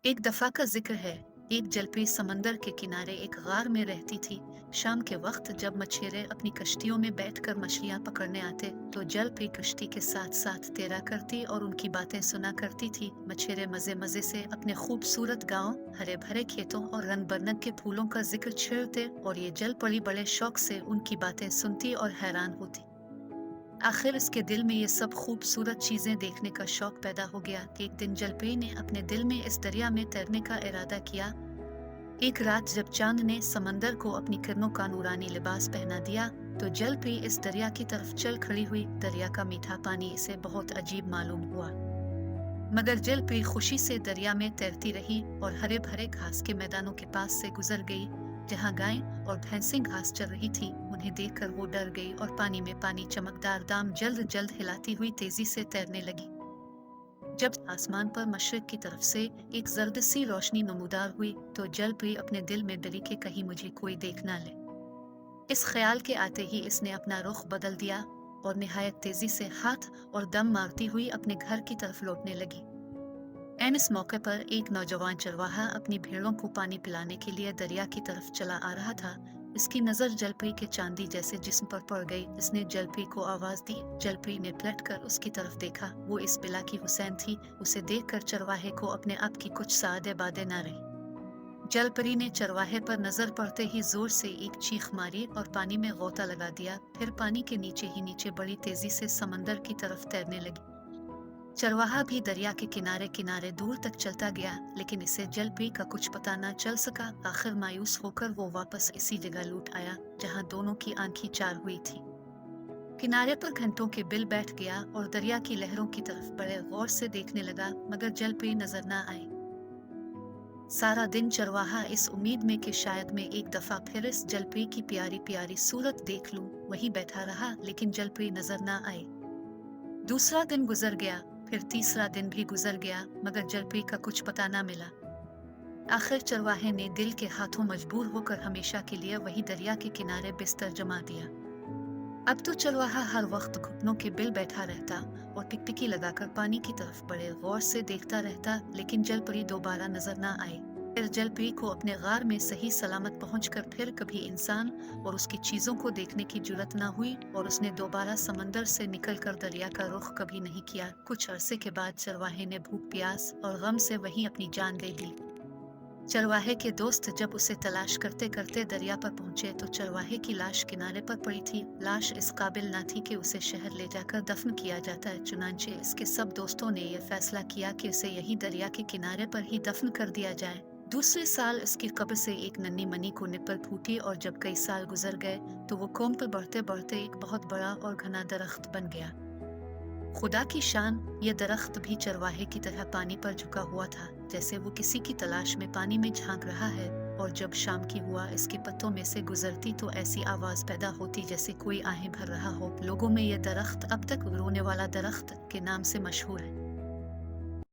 एक दफा का जिक्र है। एक जलपरी समंदर के किनारे एक गार में रहती थी। शाम के वक्त जब मछेरे अपनी कश्तियों में बैठकर मछलियां पकड़ने आते तो जलपरी कश्ती के साथ साथ तैरा करती और उनकी बातें सुना करती थी। मछेरे मजे मजे से अपने खूबसूरत गांव, हरे भरे खेतों और रंग बरंग के फूलों का जिक्र छेड़ते और ये जलपरी बड़े शौक से उनकी बातें सुनती और हैरान होती। आखिर इसके दिल में ये सब खूबसूरत चीजें देखने का शौक पैदा हो गया कि एक दिन जलपरी ने अपने दिल में इस दरिया में तैरने का इरादा किया। एक रात जब चांद ने समंदर को अपनी किरणों का नूरानी लिबास पहना दिया तो जलपरी इस दरिया की तरफ चल खड़ी हुई। दरिया का मीठा पानी इसे बहुत अजीब मालूम हुआ, मगर जलपरी खुशी से दरिया में तैरती रही और हरे भरे घास के मैदानों के पास से गुजर गई जहां गायें और भैंसें घास चर रही थी। उन्हें देखकर वो डर गई और पानी में पानी चमकदार दाम जल्द जल्द हिलाती हुई तेजी से तैरने लगी। जब आसमान पर मशरिक की तरफ से एक जर्द सी रोशनी नमूदार हुई तो जलपरी अपने दिल में डरी कि कहीं मुझे कोई देख ना ले। इस ख्याल के आते ही इसने अपना रुख बदल दिया और निहायत तेजी से हाथ और दम मारती हुई अपने घर की तरफ लौटने लगी। एन इस मौके पर एक नौजवान चरवाहा अपनी भेड़ों को पानी पिलाने के लिए दरिया की तरफ चला आ रहा था। इसकी नजर जलपरी के चांदी जैसे जिस्म पर पड़ गई। इसने जलपरी को आवाज दी। जलपरी ने पलटकर उसकी तरफ देखा। वो इस बिला की हुसैन थी। उसे देखकर चरवाहे को अपने आप की कुछ सादे बादे न रही। जलपरी ने चरवाहे पर नजर पड़ते ही जोर से एक चीख मारी और पानी में गोता लगा दिया। फिर पानी के नीचे ही नीचे बड़ी तेजी से समंदर की तरफ तैरने लगी। चरवाहा भी दरिया के किनारे किनारे दूर तक चलता गया, लेकिन इसे जलपरी का कुछ पता न चल सका। आखिर मायूस होकर वो वापस इसी जगह लौट आया जहां दोनों की आंखें चार हुई थी। किनारे पर घंटों के बिल बैठ गया और दरिया की लहरों की तरफ बड़े गौर से देखने लगा, मगर जलपरी नजर न आई। सारा दिन चरवाहा इस उम्मीद में कि शायद मैं एक दफा फिर इस जलपरी की प्यारी प्यारी सूरत देख लूं, वहीं बैठा रहा, लेकिन जलपरी नजर न आई। दूसरा दिन गुजर गया, फिर तीसरा दिन भी गुजर गया, मगर जलपरी का कुछ पता ना मिला। आखिर चरवाहे ने दिल के हाथों मजबूर होकर हमेशा के लिए वही दरिया के किनारे बिस्तर जमा दिया। अब तो चरवाहा हर वक्त घुटनों के बिल बैठा रहता और टिकटिकी लगाकर पानी की तरफ बड़े गौर से देखता रहता, लेकिन जलपरी दोबारा नजर ना आई। फिर जलपरी को अपने गार में सही सलामत पहुंचकर फिर कभी इंसान और उसकी चीजों को देखने की जुर्रत न हुई और उसने दोबारा समंदर से निकलकर दरिया का रुख कभी नहीं किया। कुछ अरसे के बाद चरवाहे ने भूख प्यास और गम से वहीं अपनी जान दे दी। चरवाहे के दोस्त जब उसे तलाश करते करते दरिया पर पहुंचे तो चरवाहे की लाश किनारे पर पड़ी थी। लाश इस काबिल न थी कि उसे शहर ले जाकर दफन किया जाता है। चुनांचे इसके सब दोस्तों ने यह फैसला किया कि उसे यही दरिया के किनारे पर ही दफन कर दिया जाए। दूसरे साल इसकी कब्र से एक नन्ही मनी को निपल फूटी और जब कई साल गुजर गए तो वो कोम पर बढ़ते बढ़ते एक बहुत बड़ा और घना दरख्त बन गया। खुदा की शान, ये दरख्त भी चरवाहे की तरह पानी पर झुका हुआ था, जैसे वो किसी की तलाश में पानी में झांक रहा है। और जब शाम की हुआ इसके पत्तों में से गुजरती तो ऐसी आवाज पैदा होती जैसे कोई आहें भर रहा हो। लोगों में यह दरख्त अब तक रोने वाला दरख्त के नाम से मशहूर है।